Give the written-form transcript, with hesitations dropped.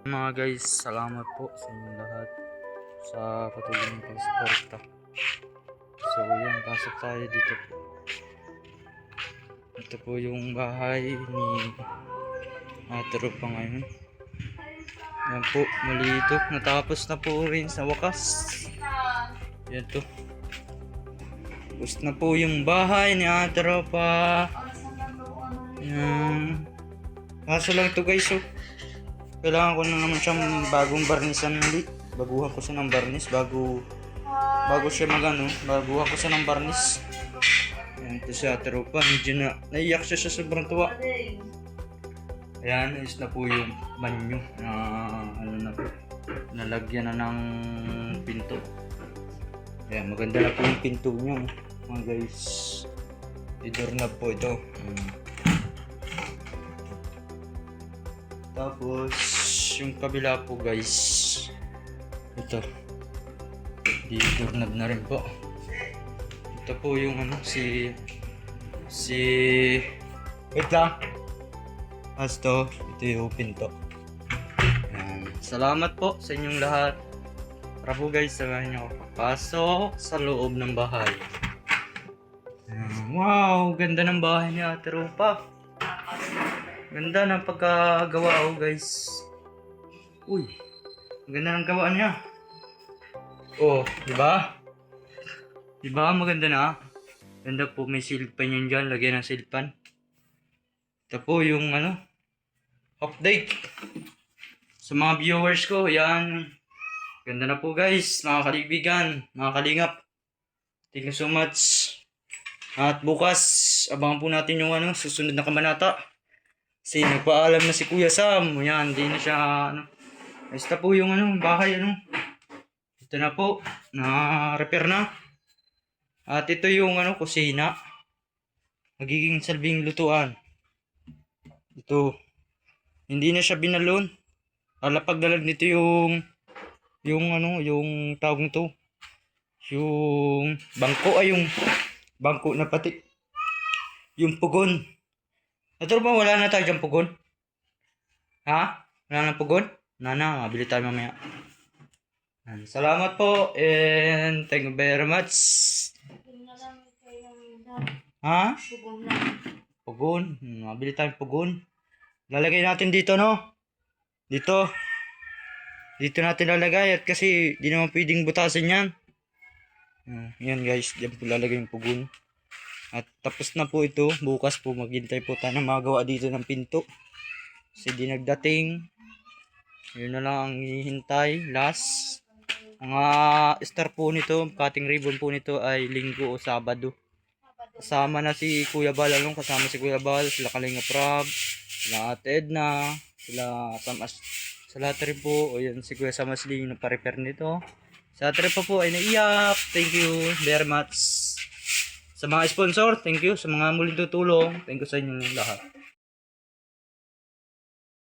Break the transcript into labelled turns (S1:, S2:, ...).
S1: Mga guys, salamat po sa inyong lahat sa patuloy ng pagsuporta. So yan, pasok tayo dito po. Ito po yung bahay ni Atero pa ngayon. Yan po, muli ito. Natapos na po rin sa wakas. Yan to. Tapos na po yung bahay ni Atero pa. Yan. Kaso lang ito guys, oh. Kailangan ko na naman siyang bagong barnisan ulit. Baguhan ko siya ng barnis bago siya magano. Baguhan ko siya ng barnis. Ayan, ito siya tropa. Medyo na naiyak siya sa sobrang tuwa. Ayan, is na po yung banyo na ano na nalagyan na ng pinto. Ayan, maganda na po yung pinto niyo mga guys. I-doorknob po ito. Tapos yung kabila po guys, ito di-doorknob na rin po. Ito po yung ano si wait lang. Ito yung pinto. Ayan. Salamat po sa inyong lahat. Para po guys, samahan niyo ako papasok sa loob ng bahay. Ayan. Wow, ganda ng bahay ni Ate Rupa. Ganda ng pagkagawa guys. Uy, ganda ng gawa niya. Oh, di ba? Di ba maganda na? Ganda po, may silpan yan dyan, lagyan ng silpan. Ito po yung ano, update sa mga viewers ko. Yan, ganda na po guys, mga kaibigan, mga kalingap. Thank you so much. At bukas, abangan po natin yung ano, susunod na kabanata. Kasi nagpaalam na si Kuya Sam. Yan, hindi na siya ano. Basta po yung ano, bahay ano. Ito na po, na-repair na. At ito yung ano, kusina. Magiging salbing lutuan. Ito. Hindi na siya binalon. Pagdalag nito yung ano, yung tawag nito. Yung bangko ay yung bangko na pati. Yung pugon. Ito ba wala na tayo dyan pugon? Ha? Wala na pugon? Nana, mabili tayo mamaya. Salamat po and thank you very much. Ha? Pugon. Mabili tayo pugon. Lalagay natin dito no? Dito. Dito natin lalagay at kasi di naman pwedeng butasin yan. Yan guys, diyan po lalagay yung pugon. At tapos na po ito. Bukas po maghintay po tayo na magawa dito ng pinto. Kasi di nagdating. Yun na lang ang hihintay. Last. Ang star po nito, cutting ribbon po nito ay Linggo o Sabado. Kasama na si Kuya Bal. Kasama si Kuya Bal. Sila Kalinga Prab. Sila Ate Edna. Sila Samas. Sa lahat rin po. O yan si Kuya Samasling na pa-repair nito. Sa lahat rin po ay naiyak. Thank you very much. Sa mga sponsor, thank you. Sa mga muling tutulong, thank you sa inyong lahat.